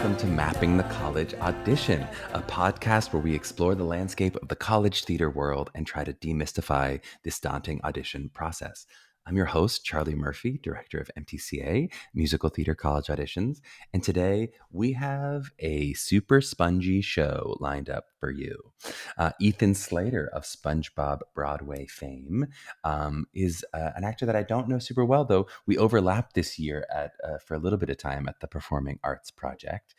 welcome to Mapping the College Audition, a podcast where we explore the landscape of the college theater world and try to demystify this daunting audition process. I'm your host, Charlie Murphy, director of MTCA, Musical Theater College Auditions, and today we have a super spongy show lined up for you. Ethan Slater of SpongeBob Broadway fame is an actor that I don't know super well, though we overlapped this year for a little bit of time at the Performing Arts Project.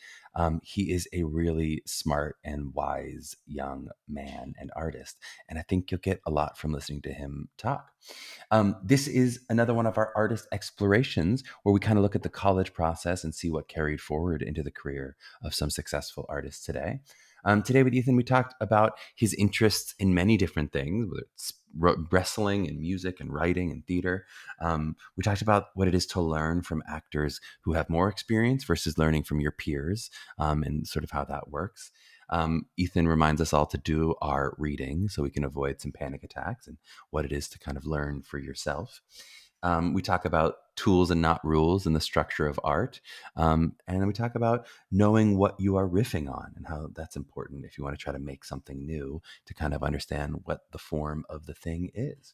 He is a really smart and wise young man and artist, and I think you'll get a lot from listening to him talk. This is another one of our artist explorations where we kind of look at the college process and see what carried forward into the career of some successful artists today. Today with Ethan, we talked about his interests in many different things, whether it's wrestling and music and writing and theater. We talked about what it is to learn from actors who have more experience versus learning from your peers, and sort of how that works. Ethan reminds us all to do our reading so we can avoid some panic attacks and what it is to kind of learn for yourself. We talk about tools and not rules in the structure of art. And then we talk about knowing what you are riffing on and how that's important if you want to try to make something new to kind of understand what the form of the thing is.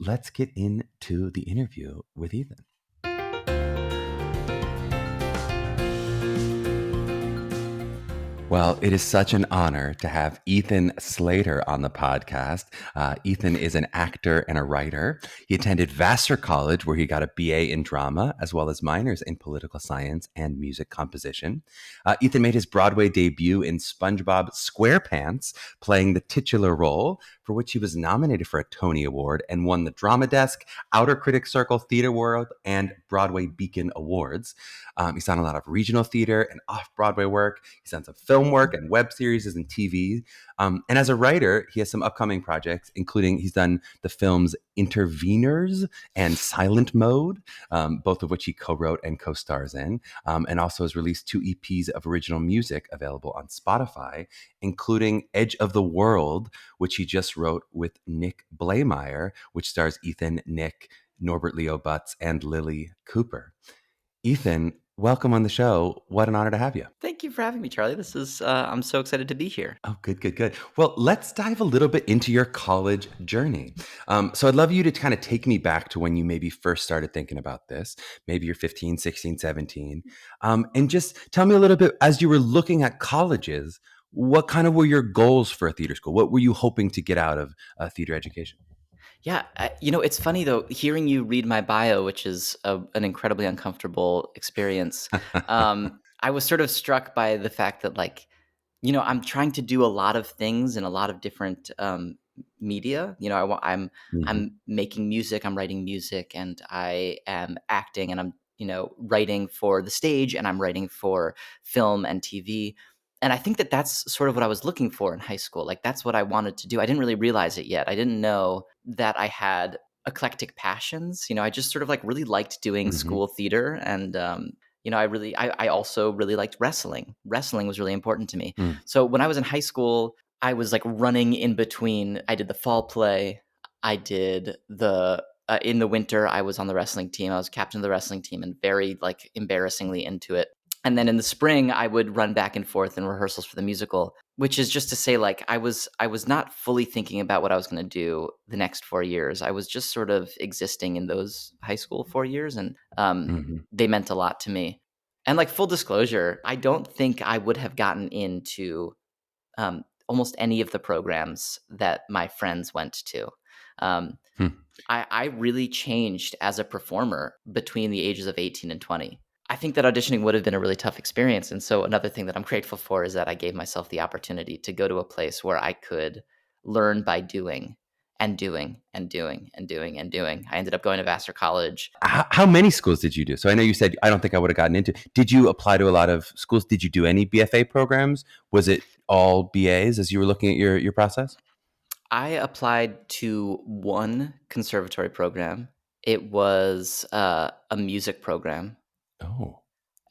Let's get into the interview with Ethan. Well, it is such an honor to have Ethan Slater on the podcast. Ethan is an actor and a writer. He attended Vassar College, where he got a BA in drama, as well as minors in political science and music composition. Ethan made his Broadway debut in SpongeBob SquarePants, playing the titular role, for which he was nominated for a Tony Award and won the Drama Desk, Outer Critics Circle Theater World, and Broadway Beacon Awards. He's done a lot of regional theater and off-Broadway work. He's done some film work and web series and TV. And as a writer, he has some upcoming projects, including he's done the films Interveners and Silent Mode, both of which he co-wrote and co-stars in, and also has released 2 EPs of original music available on Spotify, including Edge of the World, which he just wrote with Nick Blaemeyer, which stars Ethan, Nick, Norbert Leo Butz, and Lily Cooper. Ethan, welcome on the show. What an honor to have you. Thank you for having me, Charlie. This is, I'm so excited to be here. Oh, good. Well, let's dive a little bit into your college journey. So I'd love you to kind of take me back to when you maybe first started thinking about this. Maybe you're 15, 16, 17. And just tell me a little bit, as you were looking at colleges, what kind of were your goals for a theater school? What were you hoping to get out of theater education? Yeah, it's funny though, hearing you read my bio, which is an incredibly uncomfortable experience. I was sort of struck by the fact that, I'm trying to do a lot of things in a lot of different media. I'm making music, I'm writing music, and I am acting, and I'm writing for the stage, and I'm writing for film and TV. And I think that that's sort of what I was looking for in high school. Like, that's what I wanted to do. I didn't really realize it yet. I didn't know that I had eclectic passions. I just sort of really liked doing school theater. And, I also really liked wrestling. Wrestling was really important to me. So when I was in high school, I was running in between. I did the fall play. I did in the winter, I was on the wrestling team. I was captain of the wrestling team and very embarrassingly into it. And then in the spring, I would run back and forth in rehearsals for the musical, which is just to say, I was not fully thinking about what I was going to do the next 4 years. I was just sort of existing in those high school 4 years, and they meant a lot to me. And full disclosure, I don't think I would have gotten into almost any of the programs that my friends went to. I really changed as a performer between the ages of 18 and 20. I think that auditioning would have been a really tough experience. And so another thing that I'm grateful for is that I gave myself the opportunity to go to a place where I could learn by doing and doing and doing and doing and doing. I ended up going to Vassar College. How many schools did you do? So I know you said, I don't think I would have gotten into. Did you apply to a lot of schools? Did you do any BFA programs? Was it all BAs as you were looking at your process? I applied to one conservatory program. It was a music program. Oh.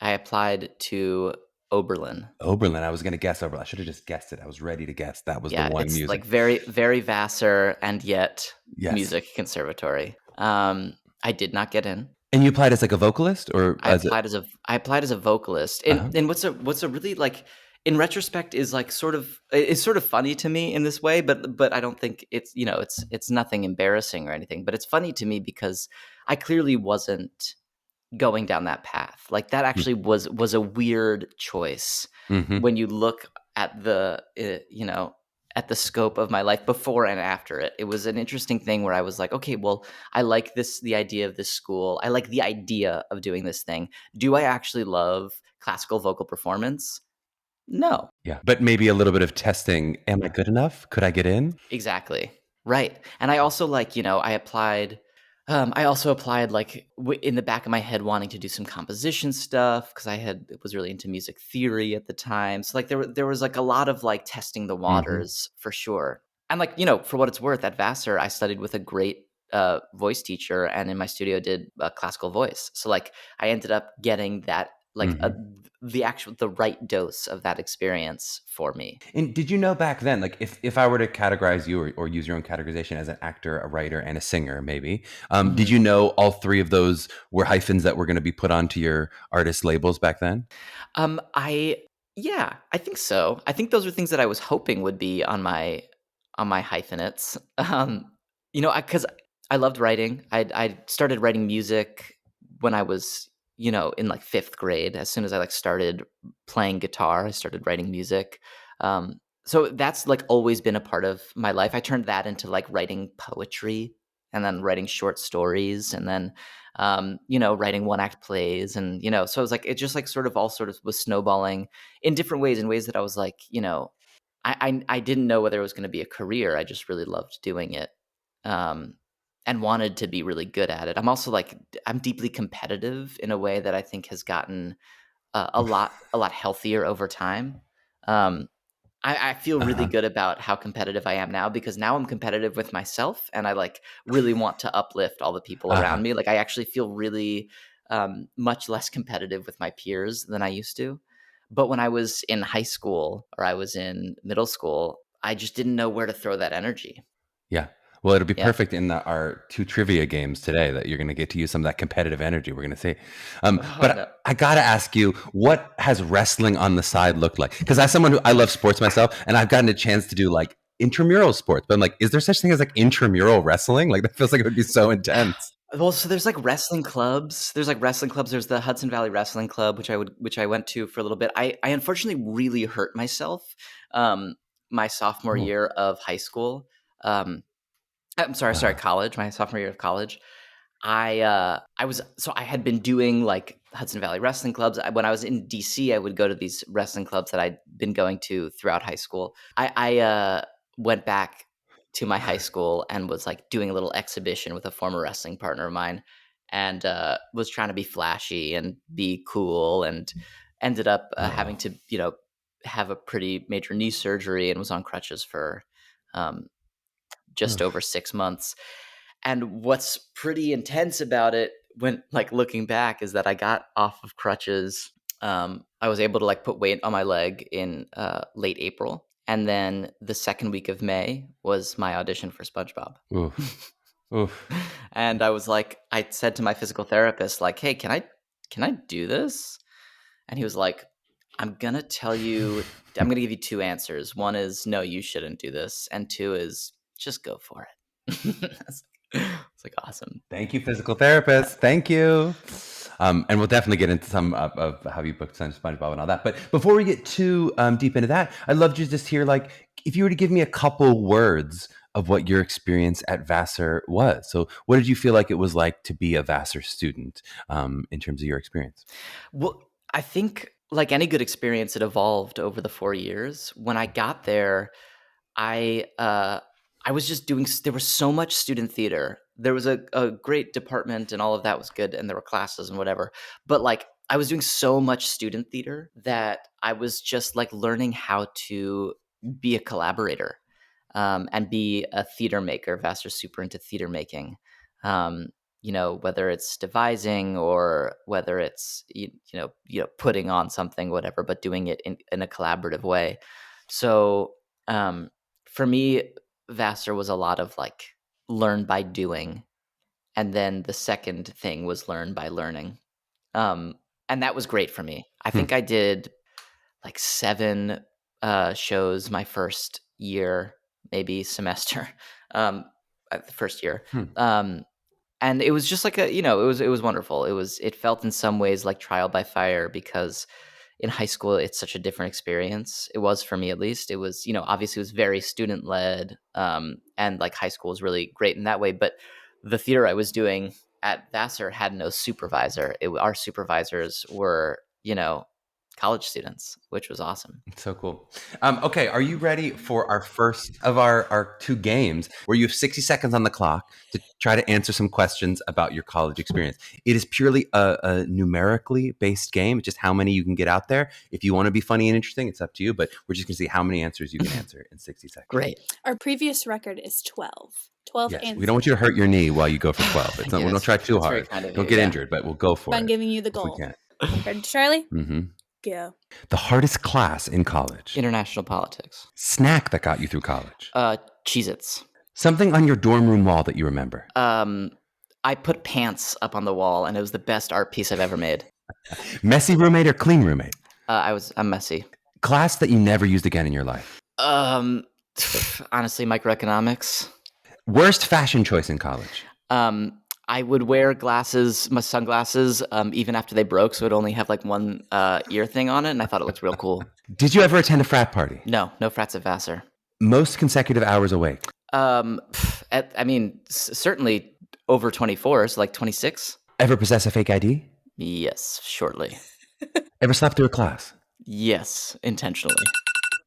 I applied to Oberlin. I was going to guess Oberlin. I should have just guessed it. I was ready to guess that was the one it's music. Very, very Vassar and yet music conservatory. I did not get in. And you applied as like a vocalist or as a I applied as a vocalist, uh-huh. and what's a really like in retrospect is like it's sort of funny to me in this way, but I don't think it's it's nothing embarrassing or anything, but it's funny to me because I clearly wasn't going down that path. Like that Mm, actually was a weird choice mhm. when you look at the at the scope of my life before and after it. It was an interesting thing where I was like, okay, well, I like the idea of this school. I like the idea of doing this thing. Do I actually love classical vocal performance? No. Yeah, but maybe a little bit of testing, "Am I good enough? Could I get in?" Exactly. Right. And I also like, I also applied like in the back of my head wanting to do some composition stuff because was really into music theory at the time. So like there was like a lot of like testing the Mhm. waters for sure. And like, for what it's worth at Vassar, I studied with a great voice teacher and in my studio did classical voice. So like I ended up getting that like Mhm. the right dose of that experience for me. And did you know back then, like if I were to categorize you or use your own categorization as an actor, a writer, and a singer, maybe, did you know all three of those were hyphens that were going to be put onto your artist labels back then? I Yeah, I think so. I think those are things that I was hoping would be on my hyphenates. Because I loved writing. I started writing music when I was, in like fifth grade. As soon as I like started playing guitar, I started writing music. So that's like always been a part of my life. I turned that into like writing poetry and then writing short stories and then writing one act plays and so it was like it just like sort of was snowballing in different ways, in ways that I was like, I didn't know whether it was going to be a career. I just really loved doing it, um, and wanted to be really good at it. I'm also like I'm deeply competitive in a way that I think has gotten a lot healthier over time. Um, I feel really Uh-huh. good about how competitive I am now because now I'm competitive with myself and I like really want to uplift all the people Uh-huh. around me. Like I actually feel really much less competitive with my peers than I used to. But when I was in high school or I was in middle school, I just didn't know where to throw that energy. Yeah. Well, it'll be Yeah. perfect in our 2 trivia games today that you're gonna get to use some of that competitive energy we're gonna see. Oh But no. I gotta ask you, what has wrestling on the side looked like? Because as someone who I love sports myself, and I've gotten a chance to do, like, intramural sports, but I'm like, is there such thing as, like, intramural wrestling? Like, that feels like it would be so intense. Well, so there's like wrestling clubs. There's like wrestling clubs. There's the Hudson Valley Wrestling Club, which I went to for a little bit. I unfortunately really hurt myself um, my sophomore Oh, year of high school. Um, I'm sorry, uh-huh. college. My sophomore year of college. I had been doing like Hudson Valley wrestling clubs. When I was in DC, I would go to these wrestling clubs that I'd been going to throughout high school. I went back to my high school and was like doing a little exhibition with a former wrestling partner of mine, and was trying to be flashy and be cool, and ended up having Oh, to have a pretty major knee surgery and was on crutches for um, just over oof. 6 months. And what's pretty intense about it when like looking back is that I got off of crutches. I was able to like put weight on my leg in late April. And then the second week of May was my audition for SpongeBob. Oof. Oof. And I was like, I said to my physical therapist, like, hey, can I do this? And he was like, I'm gonna give you two answers. One is no, you shouldn't do this, and two is just go for it. It's like awesome. Thank you, physical therapist. Thank you. And we'll definitely get into some of how you booked SpongeBob and all that. But before we get too deep into that, I'd love to just hear, like, if you were to give me a couple words of what your experience at Vassar was. So, what did you feel like it was like to be a Vassar student in terms of your experience? Well, I think like any good experience, it evolved over the 4 years. When I got there, I uh, I was just doing. There was so much student theater. There was a great department, and all of that was good, and there were classes and whatever. But like, I was doing so much student theater that I was just like learning how to be a collaborator, and be a theater maker. Vaster's super into theater making. Um, whether it's devising or whether it's putting on something, whatever, but doing it in a collaborative way. So for me, Vassar was a lot of like learn by doing And then the second thing was learn by learning. And that was great for me. I think I did like 7 shows my first year, maybe semester, the first year. And it was just like it was wonderful. It felt in some ways like trial by fire, because in high school it's such a different experience. It was for me, at least. It was, obviously it was very student led, and like high school was really great in that way. But the theater I was doing at Vassar had no supervisor. Our supervisors were, college students, which was awesome. So cool. Okay, are you ready for our first of our 2 games, where you have 60 seconds on the clock to try to answer some questions about your college experience? It is purely a numerically based game, just how many you can get out there. If you want to be funny and interesting, it's up to you, but we're just going to see how many answers you can answer in 60 seconds. Great. Our previous record is 12. 12 Yes, answers. we don't want you to hurt your knee while you go for 12. It's not, we don't try too hard. Don't get injured, but we'll go for it. I'm giving you the goal. If we can. Ready, Charlie? Mm-hmm. Go. The hardest class in college. International politics. Snack that got you through college. Cheez-Its. Something on your dorm room wall that you remember. I put pants up on the wall, and it was the best art piece I've ever made. Messy roommate or clean roommate? I'm messy. Class that you never used again in your life. Honestly, microeconomics. Worst fashion choice in college. I would wear my sunglasses, even after they broke, so it only have like one ear thing on it, and I thought it looked real cool. Did you ever attend a frat party? No frats at Vassar. Most consecutive hours awake? Certainly over 24, so like 26. Ever possess a fake ID? Yes, shortly. Ever slept through a class? Yes, intentionally.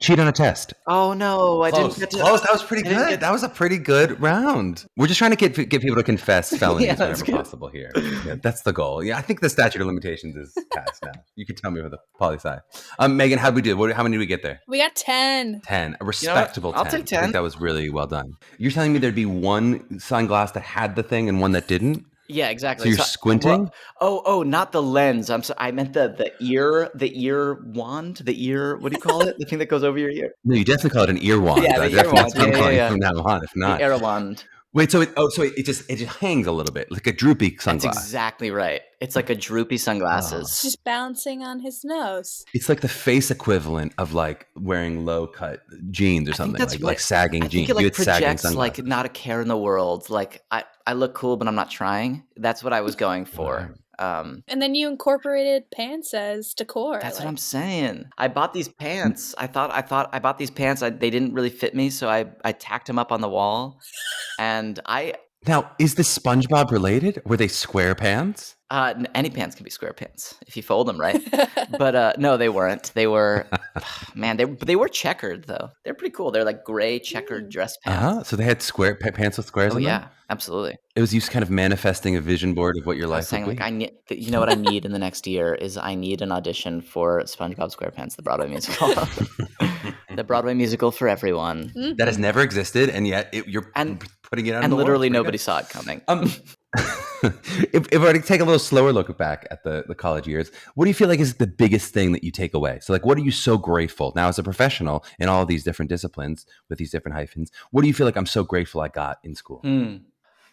Cheat on a test? Oh no, I didn't get to. Close. That was pretty good. That was a pretty good round. We're just trying to get people to confess felonies whenever possible here. Yeah, that's the goal. Yeah, I think the statute of limitations is passed now. You can tell me with a poli-sci. Meghan, how'd we do? How many did we get there? We got 10. 10. A respectable 10. I'll take 10. I think that was really well done. You're telling me there'd be one sunglass that had the thing and one that didn't? Yeah, exactly. So you're squinting? Oh, not the lens. I meant the ear wand, what do you call it? The thing that goes over your ear. No, you definitely call it an ear wand. Yeah, the ear wand. Yeah. From now on, if not. The ear wand. Wait, so it just hangs a little bit, like a droopy sunglass. That's exactly right. It's like a droopy sunglasses. It's just bouncing on his nose. It's like the face equivalent of like wearing low cut jeans or something, like sagging jeans. I think it projects like not a care in the world. Like I look cool, but I'm not trying. That's what I was going for. And then you incorporated pants as decor. That's what I'm saying. I bought these pants. I thought I bought these pants. They didn't really fit me, so I tacked them up on the wall. And now, is this SpongeBob related? Were they square pants? Any pants can be square pants if you fold them right. But no, they weren't. They were, man. They were checkered though. They're pretty cool. They're like gray checkered dress pants. So they had square pants with squares. in them? Yeah, absolutely. It was you kind of manifesting a vision board of what your life would be. Like, I need. You know what I need in the next year is I need an audition for SpongeBob SquarePants, the Broadway musical. The Broadway musical for everyone. That has never existed, and yet you're putting it out. And literally nobody saw it coming. If I take a little slower look back at the college years, what do you feel like is the biggest thing that you take away? So like, what are you so grateful now as a professional in all of these different disciplines with these different hyphens? What do you feel like I'm so grateful I got in school?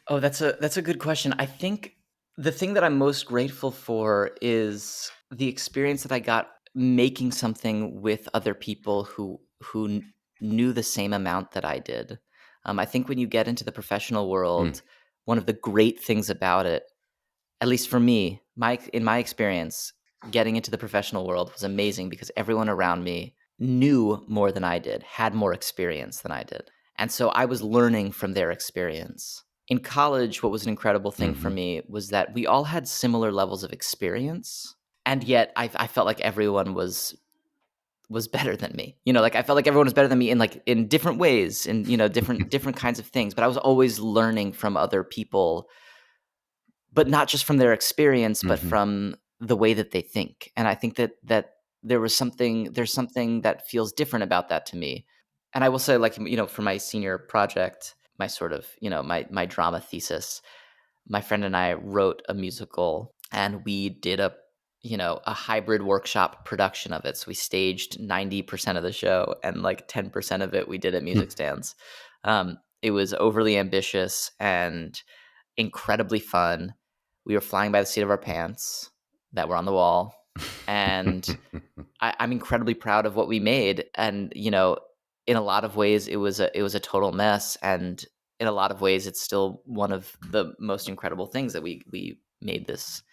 Oh, that's a good question. I think the thing that I'm most grateful for is the experience that I got making something with other people who knew the same amount that I did. I think when you get into the professional world, one of the great things about it, at least for me, in my experience, getting into the professional world was amazing because everyone around me knew more than I did, had more experience than I did. And so I was learning from their experience. In college, what was an incredible thing for me was that we all had similar levels of experience, and yet I felt like everyone was better than me. Like I felt like everyone was better than me in different ways, in different kinds of things. But I was always learning from other people, but not just from their experience, but from the way that they think. And I think that there's something that feels different about that to me. And I will say, for my senior project, my sort of, my drama thesis, my friend and I wrote a musical, and we did a hybrid workshop production of it. So we staged 90% of the show, and 10% of it we did at music stands. It was overly ambitious, and incredibly fun. We were flying by the seat of our pants that were on the wall. And I'm incredibly proud of what we made. And, in a lot of ways, it was a total mess. And in a lot of ways, it's still one of the most incredible things that we made this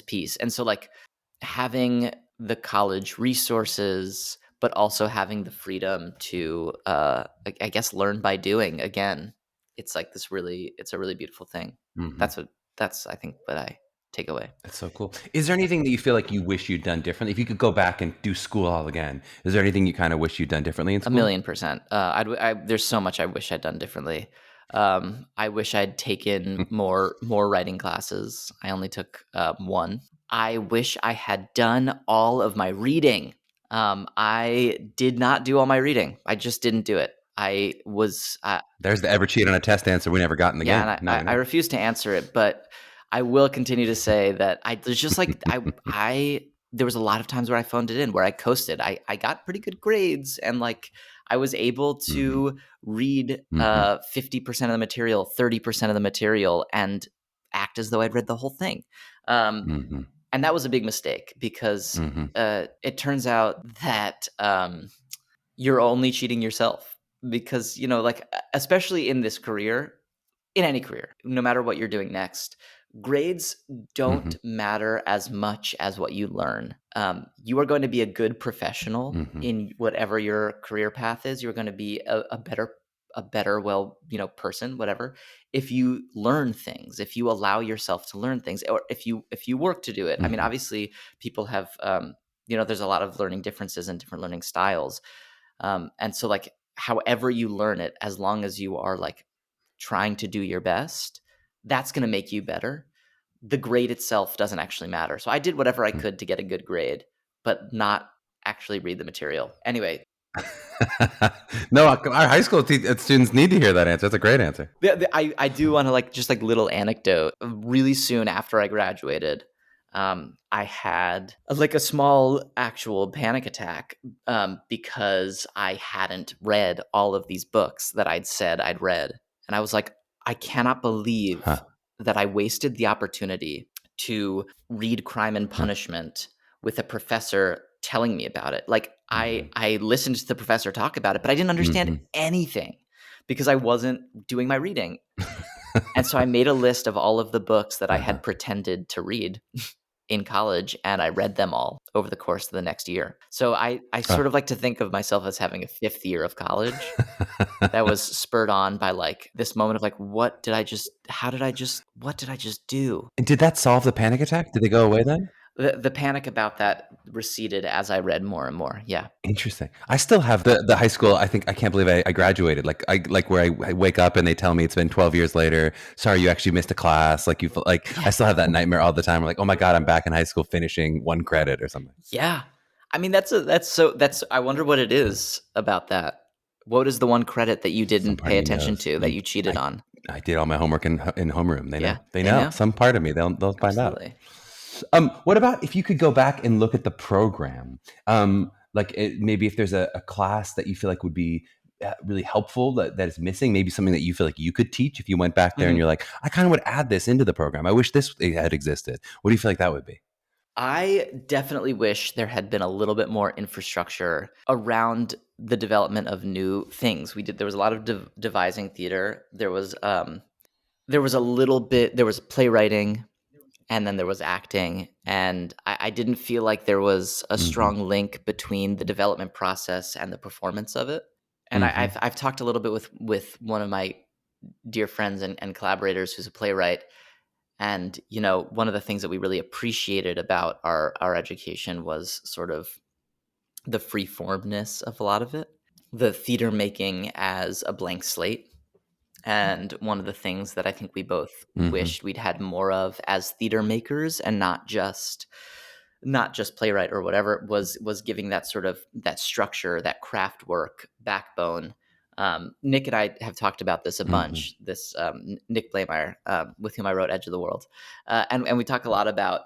piece. And so, like, having the college resources, but also having the freedom to, I guess, learn by doing again. It's like it's a really beautiful thing. That's I think what I take away. That's so cool. Is there anything that you feel like you wish you'd done differently? If you could go back and do school all again, is there anything you kind of wish you'd done differently in school? 1,000,000%. There's so much I wish I'd done differently. I wish I'd taken more writing classes. I only took one. I wish I had done all of my reading. I did not do all my reading. I just didn't do it. I was There's the ever cheat on a test answer we never got in the game. and I refuse to answer it, but I will continue to say that there's just like there was a lot of times where I phoned it in, where I coasted. I got pretty good grades, and like I was able to read 50% of the material, 30% of the material, and act as though I'd read the whole thing. And that was a big mistake, because it turns out that you're only cheating yourself, because, like, especially in this career, in any career, no matter what you're doing next, grades don't matter as much as what you learn. You are going to be a good professional in whatever your career path is. You're going to be a better, person, whatever, if you learn things, if you allow yourself to learn things, or if you work to do it. I mean, obviously, people have, there's a lot of learning differences and different learning styles. And so, like, however you learn it, as long as you are, like, trying to do your best, that's going to make you better. The grade itself doesn't actually matter. So I did whatever I could to get a good grade, but not actually read the material. Anyway. No, our high school students need to hear that answer. That's a great answer. I do want to, just little anecdote. Really soon after I graduated, I had a small actual panic attack, because I hadn't read all of these books that I'd said I'd read. And I was like, I cannot believe that I wasted the opportunity to read Crime and Punishment with a professor telling me about it. Like, I listened to the professor talk about it, but I didn't understand anything because I wasn't doing my reading. And so I made a list of all of the books that I had pretended to read in college, and I read them all over the course of the next year. So I sort of like to think of myself as having a fifth year of college that was spurred on by this moment of what did I just do? And did that solve the panic attack? Did they go away then? The panic about that receded as I read more and more. Yeah. Interesting. I still have the high school. I can't believe I graduated. Where I wake up and they tell me it's been 12 years later. Sorry, you actually missed a class. I still have that nightmare all the time. I'm like, oh my God, I'm back in high school finishing one credit or something. Yeah. I mean, I wonder what it is about that. What is the one credit that you didn't pay attention to, that you cheated on? I did all my homework in homeroom. They know. They know. Some part of me. They'll find Absolutely. out. What about if you could go back and look at the program? Maybe if there's a class that you feel like would be really helpful that is missing, maybe something that you feel like you could teach if you went back there and you're like, I kind of would add this into the program. I wish this had existed. What do you feel like that would be? I definitely wish there had been a little bit more infrastructure around the development of new things. There was a lot of devising theater. There was playwriting, and then there was acting. And I didn't feel like there was a strong link between the development process and the performance of it. And I've talked a little bit with one of my dear friends and collaborators who's a playwright. And, one of the things that we really appreciated about our education was sort of the free-formness of a lot of it, the theater making as a blank slate. And one of the things that I think we both wished we'd had more of as theater makers, and not just playwright or whatever, was giving that sort of that structure, that craft work backbone. Nick and I have talked about this a bunch. This Nick Blameyer, with whom I wrote Edge of the World, and we talk a lot about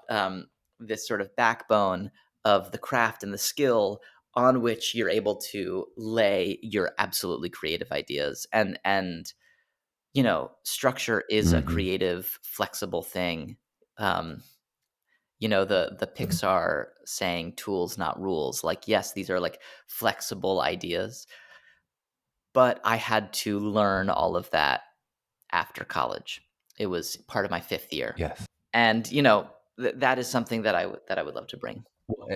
this sort of backbone of the craft and the skill on which you're able to lay your absolutely creative ideas. And structure is a creative, flexible thing. The Pixar saying tools, not rules. Like, yes, these are like flexible ideas, but I had to learn all of that after college. It was part of my 5th year. Yes. And, that is something that I would love to bring. Well,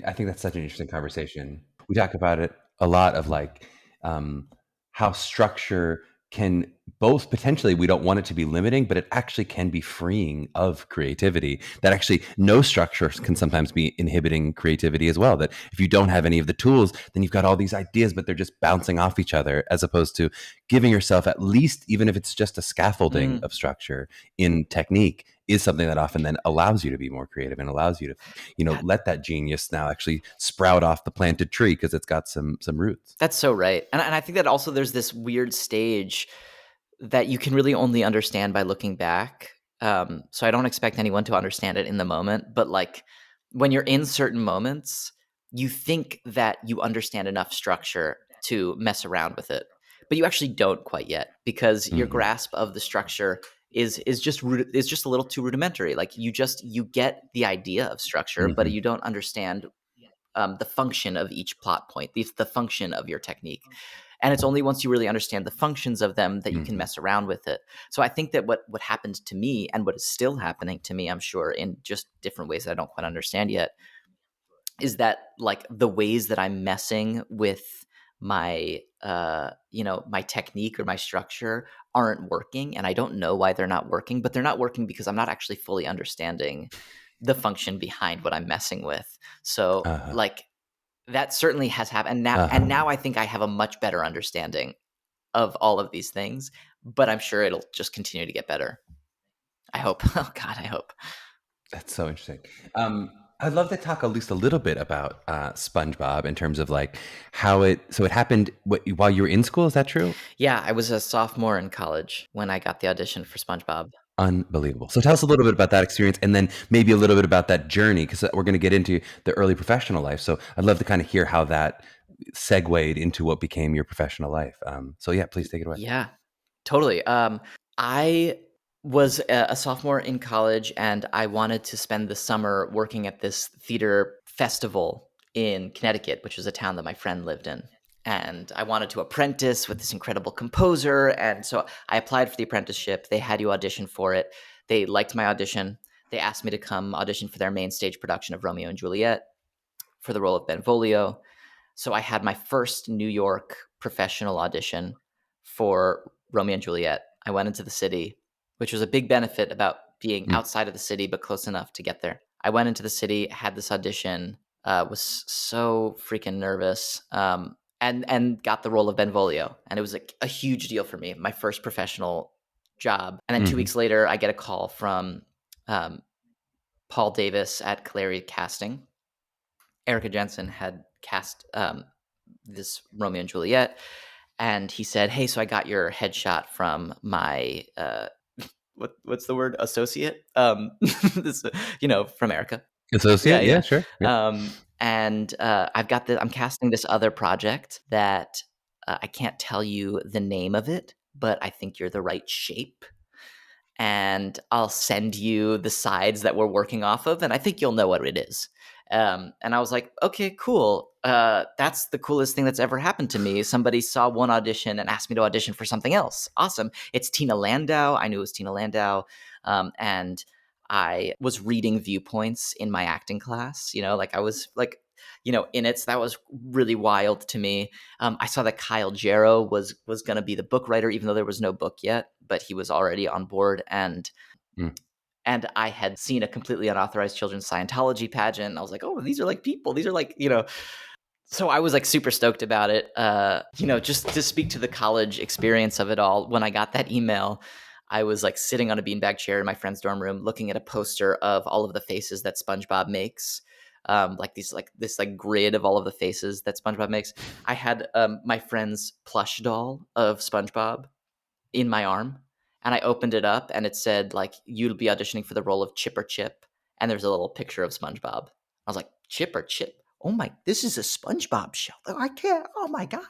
I think that's such an interesting conversation. We talk about it a lot of like how structure can both potentially, we don't want it to be limiting, but it actually can be freeing of creativity. That actually no structure can sometimes be inhibiting creativity as well. That if you don't have any of the tools, then you've got all these ideas, but they're just bouncing off each other, as opposed to giving yourself at least, even if it's just a scaffolding of structure in technique, is something that often then allows you to be more creative and allows you to, let that genius now actually sprout off the planted tree because it's got some roots. That's so right. And I think that also there's this weird stage that you can really only understand by looking back. So I don't expect anyone to understand it in the moment, but like when you're in certain moments, you think that you understand enough structure to mess around with it, but you actually don't quite yet, because your grasp of the structure is just a little too rudimentary. Like you get the idea of structure, but you don't understand the function of each plot point, the function of your technique. And it's only once you really understand the functions of them that you can mess around with it. So I think that what happened to me, and what is still happening to me, I'm sure, in just different ways that I don't quite understand yet, is that like the ways that I'm messing with my my technique or my structure aren't working, and I don't know why they're not working, but they're not working because I'm not actually fully understanding the function behind what I'm messing with. So like that certainly has happened. And now I think I have a much better understanding of all of these things, but I'm sure it'll just continue to get better. I hope. Oh God, I hope. That's so interesting. I'd love to talk at least a little bit about SpongeBob in terms of like how it happened while you were in school. Is that true? Yeah, I was a sophomore in college when I got the audition for SpongeBob. Unbelievable. So tell us a little bit about that experience, and then maybe a little bit about that journey, because we're going to get into the early professional life. So I'd love to kind of hear how that segued into what became your professional life. So yeah, please take it away. Yeah, totally. I was a sophomore in college, and I wanted to spend the summer working at this theater festival in Connecticut, which was a town that my friend lived in. And I wanted to apprentice with this incredible composer. And so I applied for the apprenticeship. They had you audition for it. They liked my audition. They asked me to come audition for their main stage production of Romeo and Juliet for the role of Benvolio. So I had my first New York professional audition for Romeo and Juliet. I went into the city, which was a big benefit about being outside of the city, but close enough to get there. I went into the city, had this audition, was so freaking nervous, and got the role of Benvolio. And it was a huge deal for me, my first professional job. And then 2 weeks later, I get a call from Paul Davis at Clary Casting. Erica Jensen had cast this Romeo and Juliet, and he said, "Hey, so I got your headshot from my what's the word, associate, this from Erica, Associate, yeah, sure. Yeah. and I'm casting this other project that I can't tell you the name of it, but I think you're the right shape." And I'll send you the sides that we're working off of, and I think you'll know what it is. And I was like, okay, cool. That's the coolest thing that's ever happened to me. Somebody saw one audition and asked me to audition for something else. Awesome. It's Tina Landau. I knew it was Tina Landau. And I was reading viewpoints in my acting class, like I was like, in it. So that was really wild to me. I saw that Kyle Jarrow was going to be the book writer, even though there was no book yet, but he was already on board. And I had seen a completely unauthorized children's Scientology pageant. I was like, oh, these are like people. These are like, So I was like super stoked about it. Just to speak to the college experience of it all. When I got that email, I was like sitting on a beanbag chair in my friend's dorm room, looking at a poster of all of the faces that SpongeBob makes. This grid of all of the faces that SpongeBob makes. I had my friend's plush doll of SpongeBob in my arm, and I opened it up, and it said like, "You'll be auditioning for the role of Chip or Chip," and there's a little picture of SpongeBob. I was like, "Chip or Chip? oh my, this is a SpongeBob show. I can't, oh my God.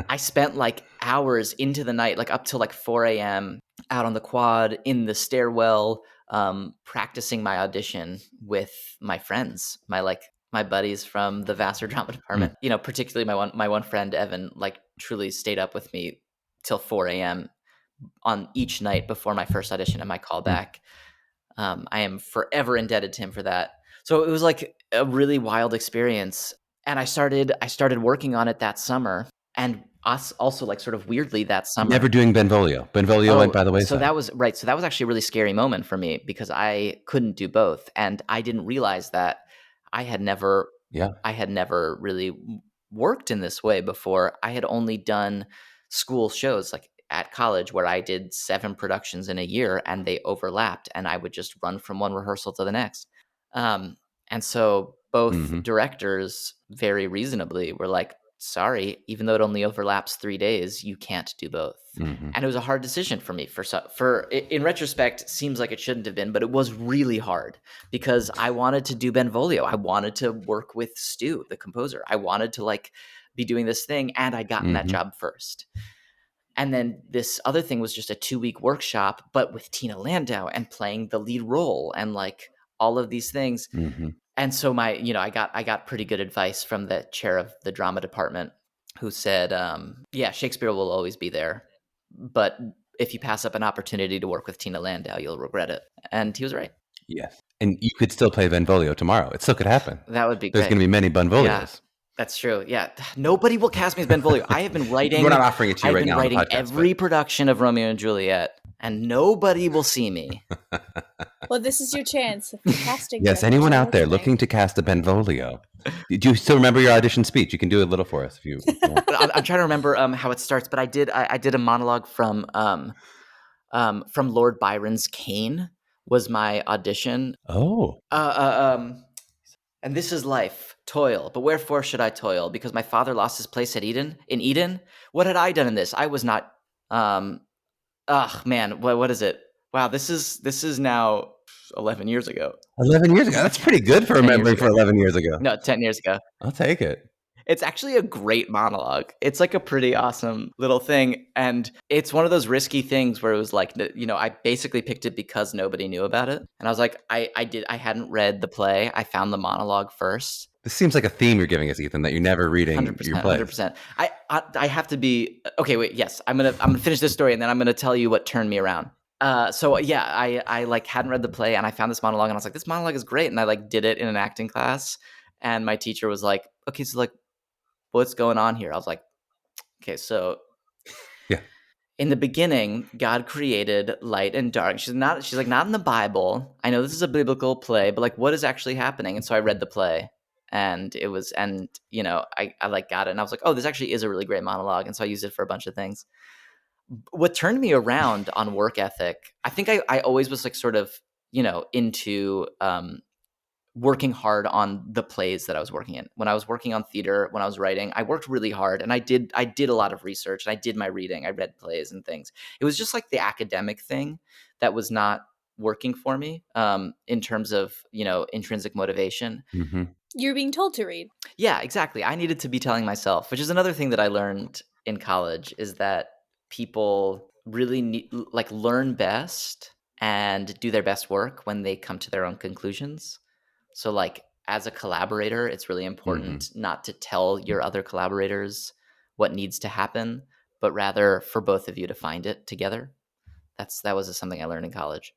I spent like hours into the night, like up till like 4 a.m. out on the quad in the stairwell, practicing my audition with my friends, my buddies from the Vassar Drama Department. You know, particularly my one friend Evan, like truly stayed up with me till 4 a.m. on each night before my first audition and my callback. I am forever indebted to him for that. So it was like a really wild experience, and I started working on it that summer, and us also like sort of weirdly that summer. Never doing Benvolio. Benvolio went by the wayside. So that was right. So that was actually a really scary moment for me because I couldn't do both, and I didn't realize that I had never really worked in this way before. I had only done school shows like at college where I did 7 productions in a year and they overlapped and I would just run from one rehearsal to the next. And so both directors very reasonably were like, sorry, even though it only overlaps 3 days, you can't do both. And it was a hard decision for me for in retrospect, seems like it shouldn't have been, but it was really hard because I wanted to do Benvolio. I wanted to work with Stu, the composer. I wanted to like be doing this thing and I'd gotten that job first. And then this other thing was just a 2-week workshop, but with Tina Landau and playing the lead role and like all of these things. And so I got pretty good advice from the chair of the drama department who said, yeah, Shakespeare will always be there, but if you pass up an opportunity to work with Tina Landau, you'll regret it. And he was right. Yes. And you could still play Benvolio tomorrow. It still could happen. That would be There's great. going to be many Benvolios. Yeah. That's true. Yeah. Nobody will cast me as Benvolio. I have been writing. We're not offering it to you right now on the podcast. I've been writing every production of Romeo and Juliet, and nobody will see me. Well, this is your chance. If the casting Yes, directors anyone are out there listening. looking to cast a Benvolio. Do you still remember your audition speech? You can do a little for us if you want. I'm trying to remember how it starts, but I did a monologue from Lord Byron's Cain was my audition. Oh. And this is life, toil. But wherefore should I toil? Because my father lost his place in Eden. What had I done in this? I was not. Man, what is it? Wow, this is now 11 years ago. 11 years ago. That's pretty good for remembering for 11 years ago. No, 10 years ago. I'll take it. It's actually a great monologue. It's like a pretty awesome little thing. And it's one of those risky things where it was like, I basically picked it because nobody knew about it. And I was like, I hadn't read the play. I found the monologue first. This seems like a theme you're giving us, Ethan, that you're never reading 100%, your plays. 100%. I have to be, okay, wait, yes. I'm gonna finish this story and then I'm gonna tell you what turned me around. So yeah, I like hadn't read the play and I found this monologue and I was like, this monologue is great. And I like did it in an acting class. And my teacher was like, okay, so like, what's going on here? I was like, okay, so yeah. In the beginning, God created light and dark. She's like, not in the Bible. I know this is a biblical play, but like, what is actually happening? And so I read the play and it was, and I like got it. And I was like, oh, this actually is a really great monologue. And so I used it for a bunch of things. What turned me around on work ethic, I think I always was like sort of, into, working hard on the plays that I was working in. When I was working on theater, when I was writing, I worked really hard and I did a lot of research and I did my reading. I read plays and things. It was just like the academic thing that was not working for me in terms of, intrinsic motivation. You're being told to read. Yeah, exactly. I needed to be telling myself, which is another thing that I learned in college is that people really learn best and do their best work when they come to their own conclusions. So like as a collaborator, it's really important not to tell your other collaborators what needs to happen, but rather for both of you to find it together. That was something I learned in college.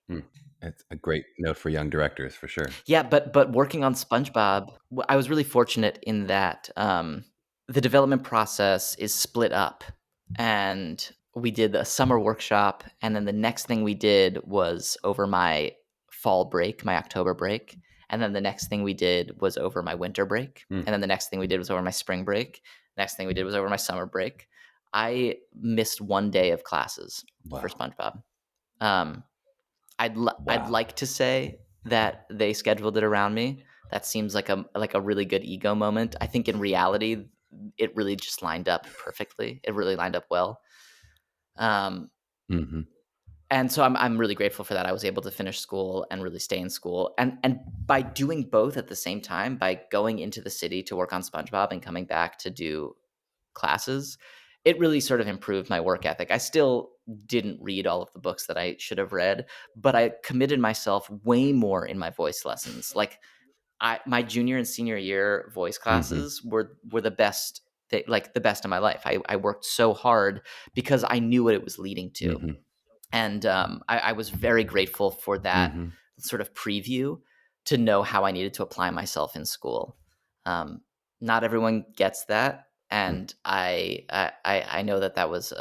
It's a great note for young directors for sure. Yeah, but working on SpongeBob, I was really fortunate in that the development process is split up. And we did a summer workshop, and then the next thing we did was over my fall break, my October break. And then the next thing we did was over my winter break. And then the next thing we did was over my spring break. Next thing we did was over my summer break. I missed 1 day of classes for SpongeBob. I'd like to say that they scheduled it around me. That seems like a really good ego moment. I think in reality, it really just lined up perfectly. It really lined up well. And so I'm really grateful for that. I was able to finish school and really stay in school. And by doing both at the same time, by going into the city to work on SpongeBob and coming back to do classes, it really sort of improved my work ethic. I still didn't read all of the books that I should have read, but I committed myself way more in my voice lessons. Like my junior and senior year voice classes were the best, the best of my life. I worked so hard because I knew what it was leading to. And I was very grateful for that sort of preview to know how I needed to apply myself in school. Not everyone gets that, and I know that was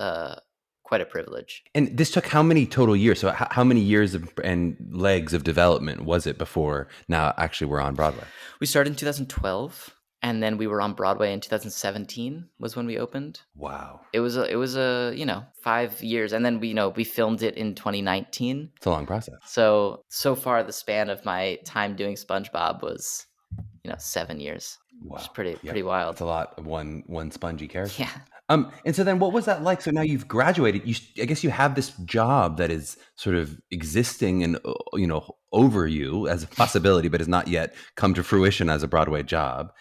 quite a privilege. And this took how many total years? So how many years and legs of development was it before now actually we're on Broadway? We started in 2012. And then we were on Broadway in 2017 was when we opened. Wow. It was a 5 years. And then we filmed it in 2019. It's a long process. So far the span of my time doing SpongeBob was 7 years. Wow. Which is pretty wild. It's a lot of one spongy character. Yeah. And so then what was that like? So now you've graduated, I guess you have this job that is sort of existing and, over you as a possibility, but has not yet come to fruition as a Broadway job.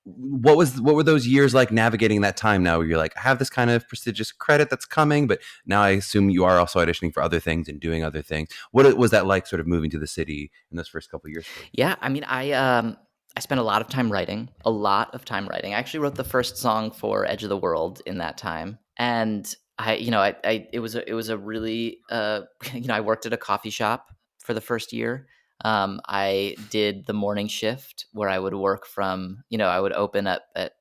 What were those years like navigating that time now where you're like, I have this kind of prestigious credit that's coming, but now I assume you are also auditioning for other things and doing other things. What was that like sort of moving to the city in those first couple of years? Yeah. I mean, I spent a lot of time writing. I actually wrote the first song for Edge of the World in that time. And it was a really, I worked at a coffee shop for the first year. I did the morning shift where I would work from, I would open up at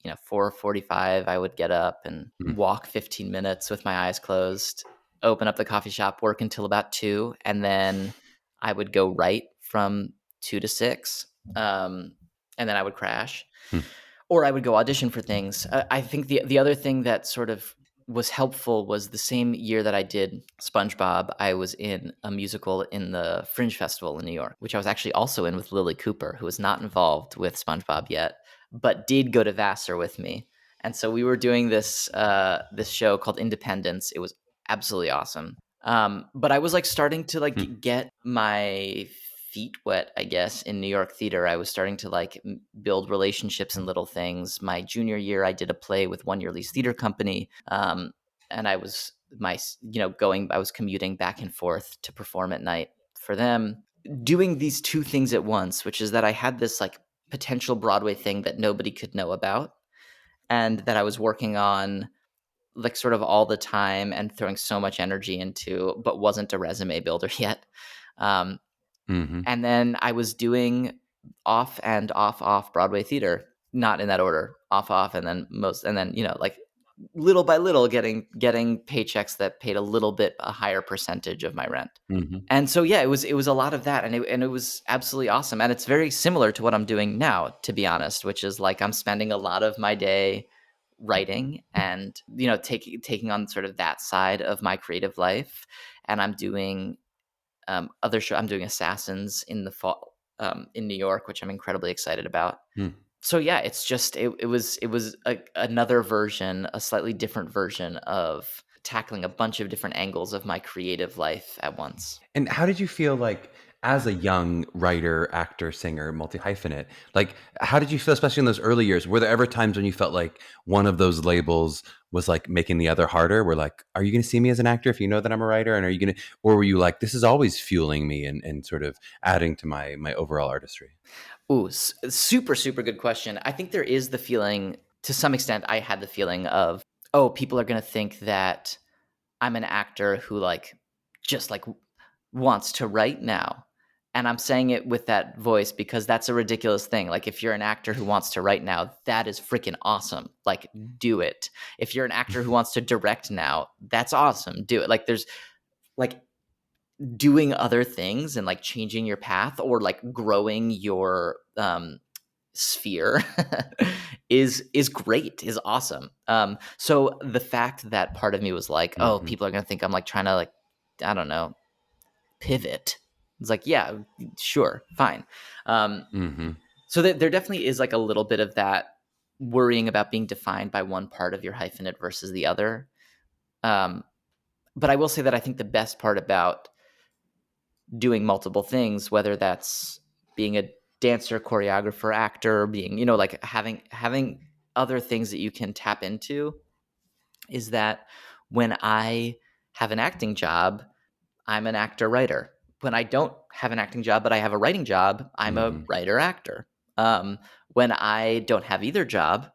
4:45. I would get up and walk 15 minutes with my eyes closed, open up the coffee shop, work until about 2, and then I would go write from 2 to 6, and then I would crash, or I would go audition for things. I think the other thing that sort of was helpful was the same year that I did SpongeBob, I was in a musical in the Fringe Festival in New York, which I was actually also in with Lily Cooper, who was not involved with SpongeBob yet, but did go to Vassar with me. And so we were doing this show called Independence. It was absolutely awesome. But I was starting to get my feet wet, I guess, in New York theater. I was starting to build relationships and little things. My junior year, I did a play with One Year Lease Theater Company. And I was I was commuting back and forth to perform at night for them, doing these two things at once, which is that I had this potential Broadway thing that nobody could know about, and that I was working on sort of all the time and throwing so much energy into, but wasn't a resume builder yet. And then I was doing off and off Broadway theater, not in that order, off, and then little by little getting paychecks that paid a higher percentage of my rent. And so, yeah, it was a lot of that. And it was absolutely awesome. And it's very similar to what I'm doing now, to be honest, which is I'm spending a lot of my day writing and, taking on sort of that side of my creative life. And I'm doing other show. I'm doing Assassins in the fall in New York, which I'm incredibly excited about. So yeah, it's just it was another version, a slightly different version of tackling a bunch of different angles of my creative life at once. And how did you feel as a young writer, actor, singer, multi-hyphenate, how did you feel, especially in those early years? Were there ever times when you felt like one of those labels was making the other harder? We're are you going to see me as an actor if you know that I'm a writer? And are you going to, or were you this is always fueling me and sort of adding to my overall artistry? Ooh, super, super good question. I think there is the feeling, to some extent, I had the feeling of, oh, people are going to think that I'm an actor who just wants to write now. And I'm saying it with that voice because that's a ridiculous thing. If you're an actor who wants to write now, that is freaking awesome. Do it. If you're an actor who wants to direct now, that's awesome. Do it. There's doing other things and changing your path or growing your sphere is great, is awesome. So the fact that part of me was oh, people are gonna think I'm trying to I don't know, pivot. It's yeah, sure, fine. So there definitely is a little bit of that worrying about being defined by one part of your hyphenate versus the other. But I will say that I think the best part about doing multiple things, whether that's being a dancer, choreographer, actor, being, like having other things that you can tap into, is that when I have an acting job, I'm an actor writer. When I don't have an acting job, but I have a writing job, I'm a Mhm. writer actor. When I don't have either job,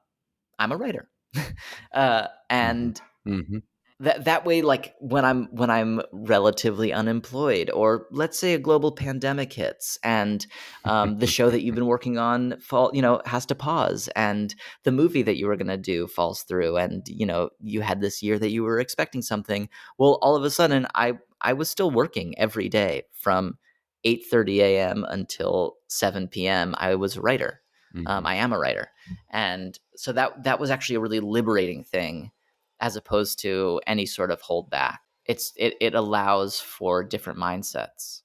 I'm a writer. Mhm. And Mhm. that way, like when I'm relatively unemployed, or let's say a global pandemic hits, and the show that you've been working on has to pause, and the movie that you were going to do falls through, and you had this year that you were expecting something. Well, all of a sudden, I was still working every day from 8:30 a.m. until 7 p.m. I was a writer. Mhm. I am a writer, and so that was actually a really liberating thing, as opposed to any sort of holdback. It allows for different mindsets.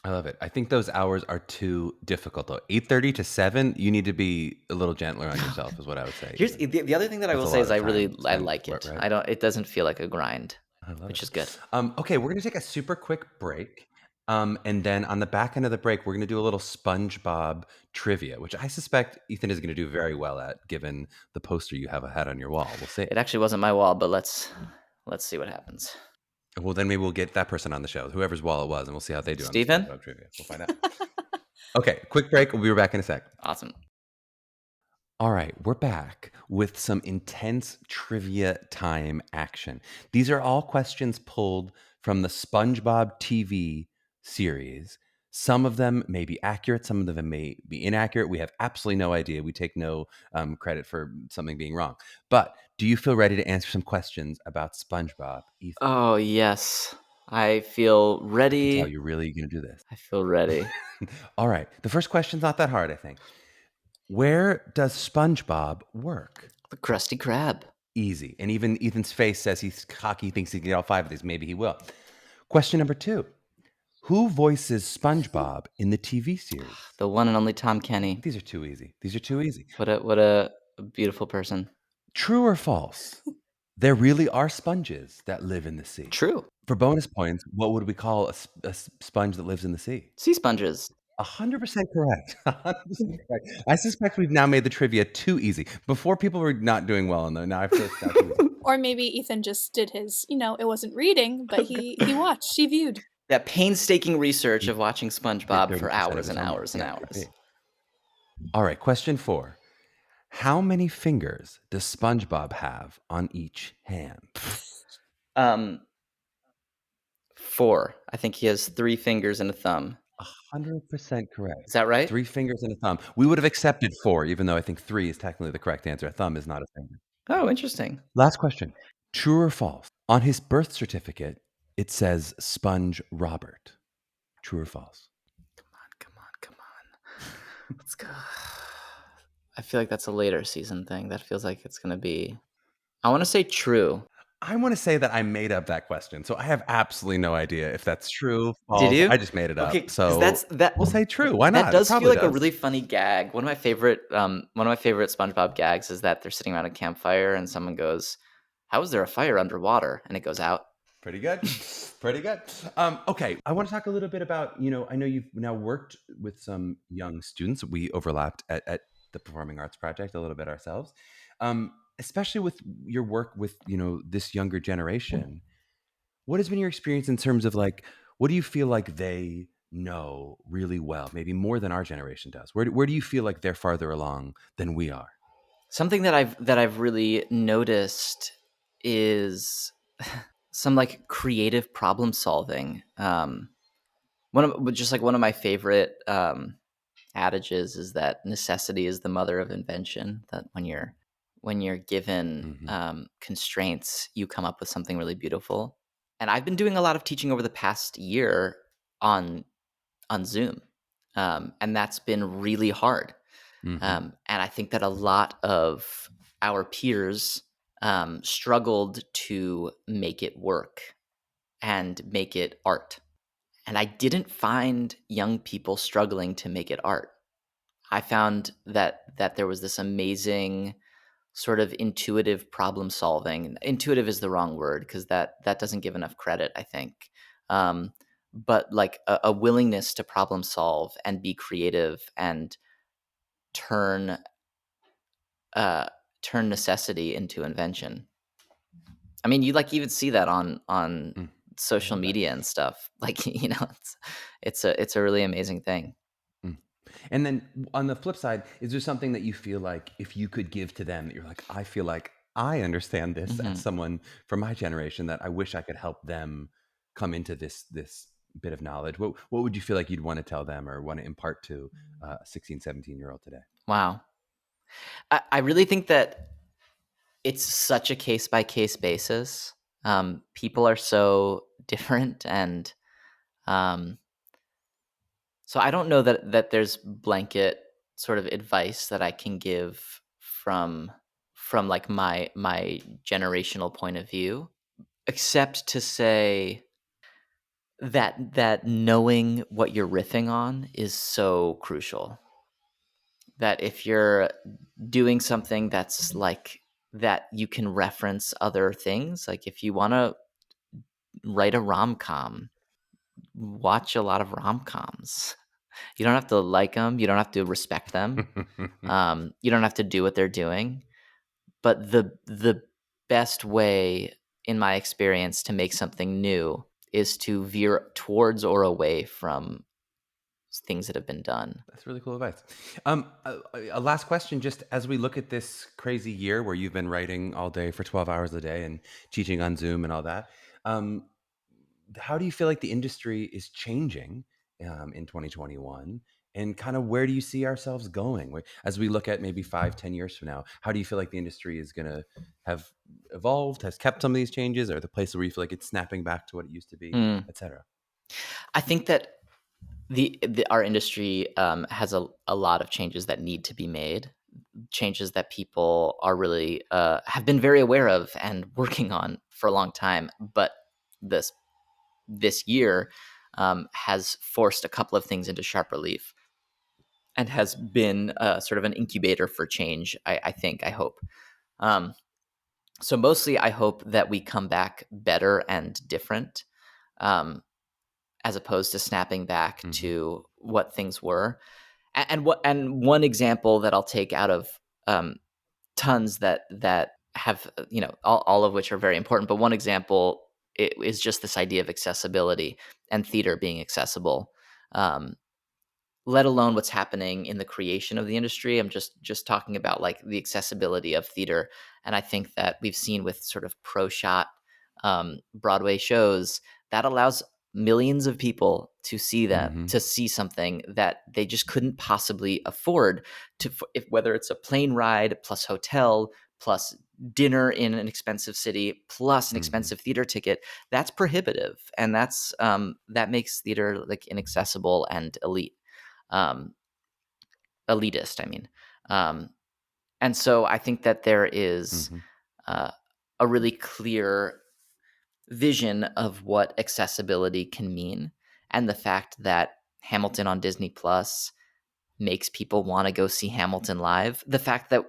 I love it. I think those hours are too difficult though. 8:30 to 7, you need to be a little gentler on yourself is what I would say Here's even. the other thing that I That's will a say lot is of time I spent, like it. right? It doesn't feel like a grind, I love it. which is good. Okay, we're gonna take a super quick break. And then on the back end of the break, we're gonna do a little SpongeBob trivia, which I suspect Ethan is gonna do very well at, given the poster you have ahead on your wall. We'll see. It actually wasn't my wall, but let's see what happens. Well, then maybe we'll get that person on the show, whoever's wall it was, and we'll see how they do on the Steven? SpongeBob trivia. We'll find out. Okay, quick break. We'll be back in a sec. Awesome. All right, we're back with some intense trivia time action. These are all questions pulled from the SpongeBob TV series. Some of them may be accurate, some of them may be inaccurate. We have absolutely no idea. We take no credit for something being wrong. But do you feel ready to answer some questions about SpongeBob, Ethan? Oh yes, I feel I can tell ready. you're really going to do this. I feel ready. All right, the first question's not that hard, I think. Where does SpongeBob work? The Krusty Krab. Easy. And even Ethan's face says he's cocky, thinks he can get all 5 of these. Maybe he will. Question number 2. Who voices SpongeBob in the TV series? The one and only Tom Kenny. These are too easy. These are too easy. What a beautiful person. True or false? There really are sponges that live in the sea. True. For bonus points, what would we call a sponge that lives in the sea? Sea sponges. 100% correct. 100% correct. I suspect we've now made the trivia too easy. Before people were not doing well in them. Now I feel it's not too easy. Or maybe Ethan just did his, it wasn't reading, but he watched, he viewed. That painstaking research of watching Did SpongeBob 30% for of hours his and homework. hours and Yeah, could hours. be. All right, question 4. How many fingers does SpongeBob have on each hand? 4. I think he has 3 fingers and a thumb. 100% correct. Is that right? 3 fingers and a thumb. We would have accepted 4, even though I think 3 is technically the correct answer. A thumb is not a finger. Oh, interesting. Last question. True or false? On his birth certificate, it says Sponge Robert. True or false? Come on. Let's go. I feel like that's a later season thing. That feels like it's going to be... I want to say true. I want to say that I made up that question, so I have absolutely no idea if that's true, Did false. you? I just made it Okay, up. 'cause So that we'll say true. Why not? that It does feel probably like a does. really funny gag. One of my favorite SpongeBob gags is that they're sitting around a campfire and someone goes, "How is there a fire underwater?" And it goes out. Pretty good. Pretty good. Okay, I want to talk a little bit about, I know you've now worked with some young students. We overlapped at the Performing Arts Project a little bit ourselves, especially with your work with, this younger generation. What has been your experience in terms of like, what do you feel like they know really well, maybe more than our generation does? Where do you feel like they're farther along than we are? Something that I've really noticed is some like creative problem solving. One of my favorite adages is that necessity is the mother of invention. That when you're given Mhm. constraints, you come up with something really beautiful. And I've been doing a lot of teaching over the past year on Zoom, and that's been really hard. Mhm. And I think that a lot of our peers struggled to make it work and make it art. And I didn't find young people struggling to make it art. I found that there was this amazing sort of intuitive problem solving. Intuitive is the wrong word because that doesn't give enough credit, I think. Um, but like a willingness to problem solve and be creative and turn turn necessity into invention. I mean, you like even see that on Mm, I social love that. media and stuff. Like, it's a really amazing thing. Mm. And then on the flip side, is there something that you feel like if you could give to them that you're like, I feel like I understand this as Mhm. someone from my generation that I wish I could help them come into this bit of knowledge? What would you feel like you'd want to tell them or want to impart to a 16, 17-year-old today? Wow. I really think that it's such a case by case basis. People are so different, and um, so I don't know that there's blanket sort of advice that I can give from like my generational point of view, except to say that knowing what you're riffing on is so crucial. That if you're doing something that's like that you can reference other things, like if you want to write a rom-com, watch a lot of rom-coms. You don't have to like them, you don't have to respect them, you don't have to do what they're doing, but the best way, in my experience, to make something new is to veer towards or away from things that have been done. That's really cool advice. A last question, just as we look at this crazy year where you've been writing all day for 12 hours a day and teaching on Zoom and all that, um, how do you feel like the industry is changing in 2021? And kind of where do you see ourselves going? As we look at maybe 5, 10 years from now, how do you feel like the industry is going to have evolved, has kept some of these changes, or the places where you feel like it's snapping back to what it used to be, Mm. et cetera? I think that our industry has a lot of changes that need to be made, changes that people are really have been very aware of and working on for a long time. But this this year has forced a couple of things into sharp relief and has been sort of an incubator for change. I think. I hope. Um, so mostly, I hope that we come back better and different. As opposed to snapping back Mm-hmm. to what things were. And one example that I'll take out of tons that have all of which are very important, but one example is just this idea of accessibility and theater being accessible. Um, let alone what's happening in the creation of the industry. I'm just talking about like the accessibility of theater, and I think that we've seen with sort of pro shot Broadway shows that allows millions of people to see Mm-hmm. something that they just couldn't possibly afford if whether it's a plane ride plus hotel plus dinner in an expensive city plus an Mm-hmm. expensive theater ticket. That's prohibitive, and that makes theater like inaccessible and um, elitist. I mean, um, and so I think that there is Mm-hmm. uh, a really clear vision of what accessibility can mean, and the fact that Hamilton on Disney Plus makes people want to go see Hamilton live. The fact that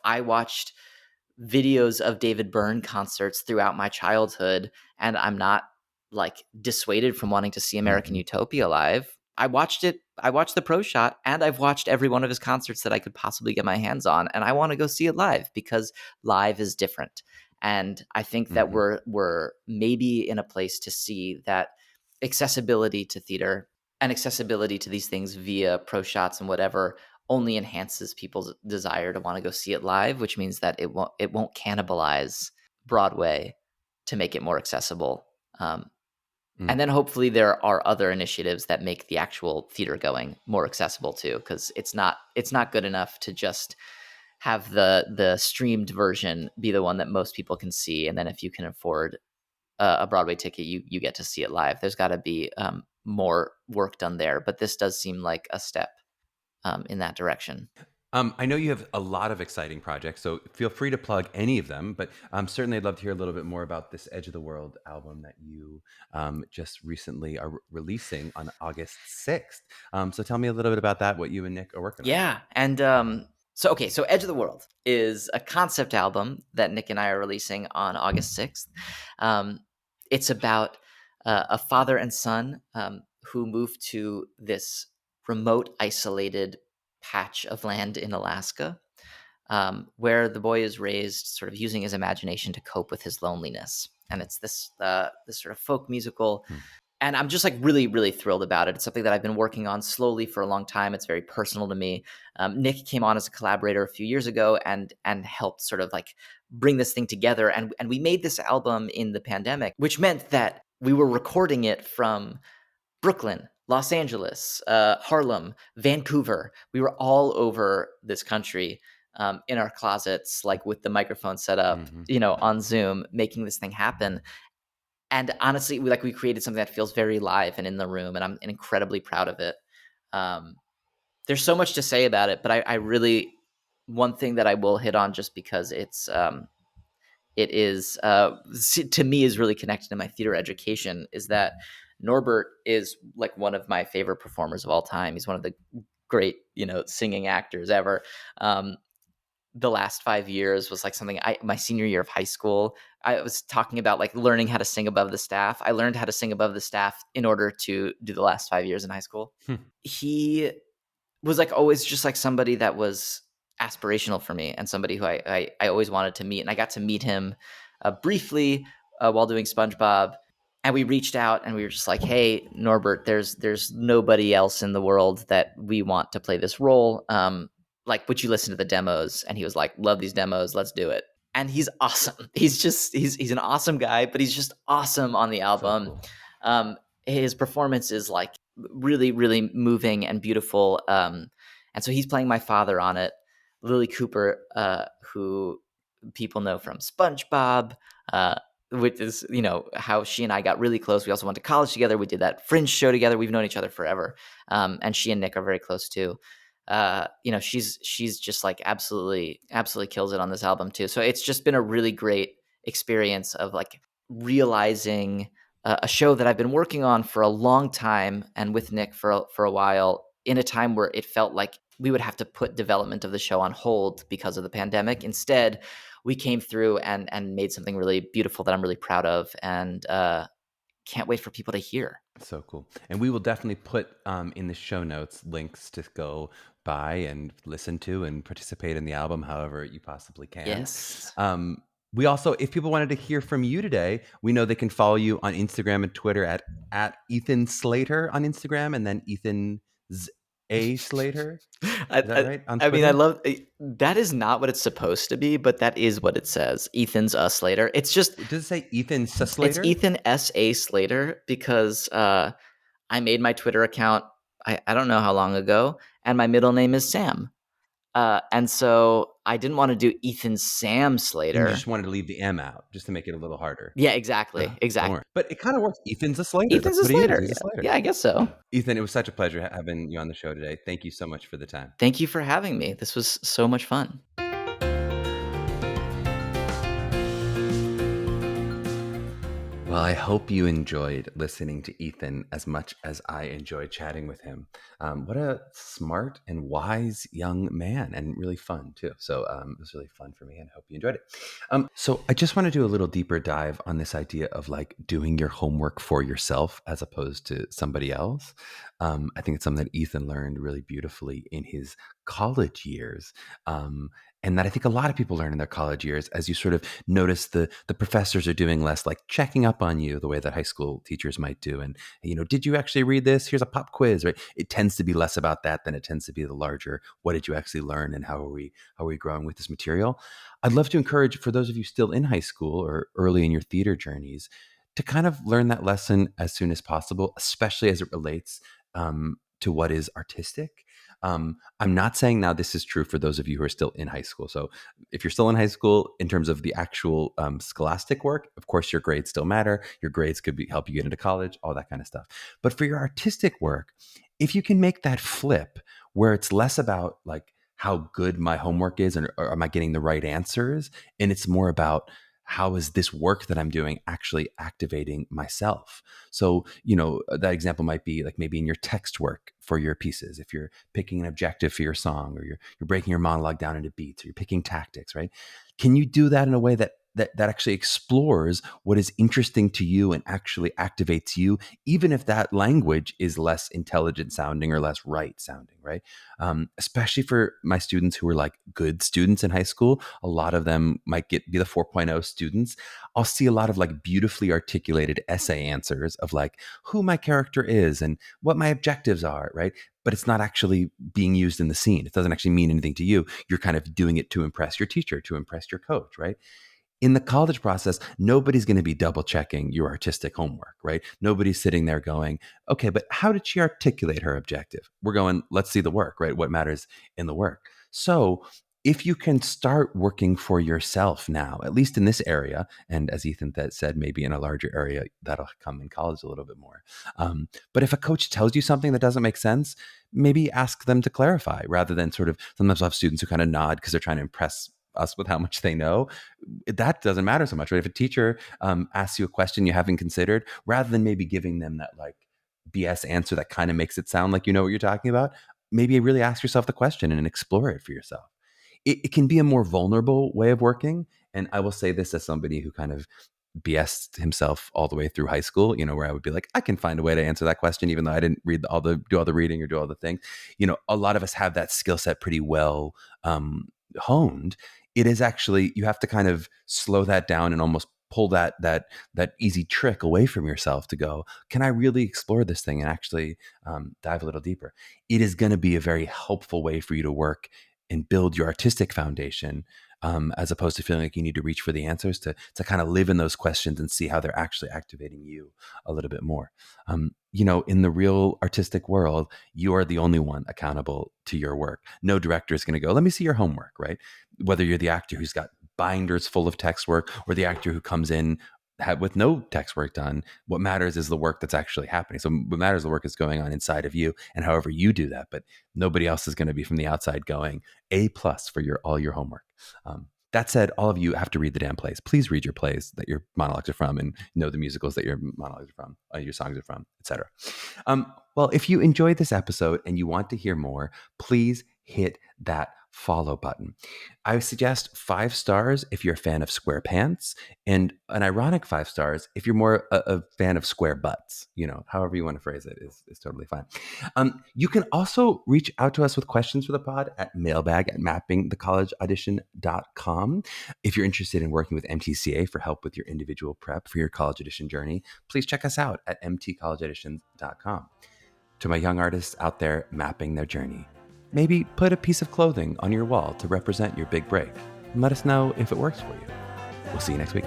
I watched videos of David Byrne concerts throughout my childhood, and I'm not like dissuaded from wanting to see American Mm-hmm. Utopia live. I watched it. I watched the pro shot, and I've watched every one of his concerts that I could possibly get my hands on, and I want to go see it live because live is different. And I think that Mm-hmm. we're maybe in a place to see that accessibility to theater and accessibility to these things via pro shots and whatever only enhances people's desire to want to go see it live, which means that it won't cannibalize Broadway to make it more accessible. And then hopefully there are other initiatives that make the actual theater going more accessible too, because it's not good enough to just have the streamed version be the one that most people can see, and then if you can afford a Broadway ticket, you get to see it live. There's got to be more work done there, but this does seem like a step in that direction. I know you have a lot of exciting projects, so feel free to plug any of them. But certainly, I'd love to hear a little bit more about this Edge of the World album that you just recently are releasing on August 6th. So tell me a little bit about that, what you and Nick are working on. Yeah, and So Edge of the World is a concept album that Nick and I are releasing on August 6th. It's about a father and son who moved to this remote, isolated patch of land in Alaska, where the boy is raised sort of using his imagination to cope with his loneliness. And it's this sort of folk musical. And I'm just like really, really thrilled about it. It's something that I've been working on slowly for a long time. It's very personal to me. Nick came on as a collaborator a few years ago and helped sort of like bring this thing together. And we made this album in the pandemic, which meant that we were recording it from Brooklyn, Los Angeles, Harlem, Vancouver. We were all over this country in our closets, like with the microphone set up, on Zoom, making this thing happen. And honestly, we created something that feels very live and in the room, and I'm incredibly proud of it. There's so much to say about it, but I really, one thing that I will hit on just because it is to me is really connected to my theater education is that Norbert is like one of my favorite performers of all time. He's one of the great, singing actors ever. The last 5 years was like something my senior year of high school, I was talking about like learning how to sing above the staff. I learned how to sing above the staff in order to do the last 5 years in high school. He was like always just like somebody that was aspirational for me and somebody who I always wanted to meet. And I got to meet him briefly while doing SpongeBob. And we reached out and we were just like, hey, Norbert, there's nobody else in the world that we want to play this role. Like, would you listen to the demos? And he was like, love these demos. Let's do it. And he's awesome. He's an awesome guy, but he's just awesome on the album. So cool. His performance is like really, really moving and beautiful. And so he's playing my father on it. Lily Cooper, who people know from SpongeBob, which is, how she and I got really close. We also went to college together. We did that Fringe show together. We've known each other forever. And she and Nick are very close too. She's just like absolutely kills it on this album too. So it's just been a really great experience of like realizing a show that I've been working on for a long time and with Nick for a while in a time where it felt like we would have to put development of the show on hold because of the pandemic. Instead, we came through and made something really beautiful that I'm really proud of and can't wait for people to hear. So cool. And we will definitely put in the show notes links to go buy and listen to and participate in the album however you possibly can. Yes. We also, if people wanted to hear from you today, we know they can follow you on Instagram and Twitter at Ethan Slater on Instagram and then Ethan A. Slater. Is that right? On I mean, Twitter? I love that is not what it's supposed to be, but that is what it says. Ethan's Slater. It's just Does it say Ethan Slater? It's Ethan S.A. Slater because I made my Twitter account I don't know how long ago, and my middle name is Sam. And so I didn't want to do Ethan Sam Slater. And you just wanted to leave the M out just to make it a little harder. Yeah, exactly. Exactly. But it kind of works. Ethan's a Slater. Ethan's a Slater. Yeah, I guess so. Ethan, it was such a pleasure having you on the show today. Thank you so much for the time. Thank you for having me. This was so much fun. Well, I hope you enjoyed listening to Ethan as much as I enjoyed chatting with him. What a smart and wise young man, and really fun too. So it was really fun for me, and I hope you enjoyed it. So I just want to do a little deeper dive on this idea of like doing your homework for yourself as opposed to somebody else. I think it's something that Ethan learned really beautifully in his college years. And that I think a lot of people learn in their college years as you sort of notice the professors are doing less like checking up on you the way that high school teachers might do. And, did you actually read this? Here's a pop quiz, right? It tends to be less about that than it tends to be the larger, what did you actually learn and how are we growing with this material? I'd love to encourage for those of you still in high school or early in your theater journeys to kind of learn that lesson as soon as possible, especially as it relates to what is artistic. I'm not saying now this is true for those of you who are still in high school. So if you're still in high school, in terms of the actual scholastic work, of course, your grades still matter. Your grades could help you get into college, all that kind of stuff. But for your artistic work, if you can make that flip where it's less about like how good my homework is or am I getting the right answers? And it's more about how is this work that I'm doing actually activating myself? So, that example might be like maybe in your text work for your pieces, if you're picking an objective for your song, or you're breaking your monologue down into beats, or you're picking tactics, right? Can you do that in a way that actually explores what is interesting to you and actually activates you, even if that language is less intelligent sounding or less right sounding, right? Especially for my students who are like good students in high school, a lot of them might be the 4.0 students. I'll see a lot of like beautifully articulated essay answers of like who my character is and what my objectives are, right? But it's not actually being used in the scene. It doesn't actually mean anything to you. You're kind of doing it to impress your teacher, to impress your coach, right? In the college process, nobody's going to be double checking your artistic homework, right? Nobody's sitting there going, okay, but how did she articulate her objective? We're going, let's see the work, right? What matters in the work. So if you can start working for yourself now, at least in this area, and as Ethan said, maybe in a larger area, that'll come in college a little bit more. But if a coach tells you something that doesn't make sense, maybe ask them to clarify, rather than sort of, sometimes I'll have students who kind of nod because they're trying to impress us with how much they know. That doesn't matter so much, right? If a teacher asks you a question you haven't considered, rather than maybe giving them that like BS answer that kind of makes it sound like you know what you're talking about, maybe really ask yourself the question and explore it for yourself. It can be a more vulnerable way of working. And I will say this as somebody who kind of BS'd himself all the way through high school, where I would be like, I can find a way to answer that question, even though I didn't do all the reading or do all the things. A lot of us have that skill set pretty well honed. It is actually, you have to kind of slow that down and almost pull that easy trick away from yourself to go, can I really explore this thing and actually dive a little deeper? It is going to be a very helpful way for you to work and build your artistic foundation, as opposed to feeling like you need to reach for the answers, to kind of live in those questions and see how they're actually activating you a little bit more. In the real artistic world, you are the only one accountable to your work. No director is going to go, let me see your homework, right? Whether you're the actor who's got binders full of text work or the actor who comes in with no text work done, what matters is the work that's actually happening. So what matters is the work that's going on inside of you and however you do that. But nobody else is going to be from the outside going A+ for all your homework. That said, all of you have to read the damn plays. Please read your plays that your monologues are from, and know the musicals that your monologues are from, your songs are from, etc. Well, if you enjoyed this episode and you want to hear more, please hit that follow button. I suggest 5 stars if you're a fan of SquarePants, and an ironic 5 stars if you're more a fan of square butts. However you want to phrase it is totally fine. You can also reach out to us with questions for the pod at mailbag@mappingthecollegeaudition.com. If you're interested in working with MTCA for help with your individual prep for your college audition journey, please check us out at mtcollegeauditions.com. To my young artists out there mapping their journey, maybe put a piece of clothing on your wall to represent your big break, and let us know if it works for you. We'll see you next week.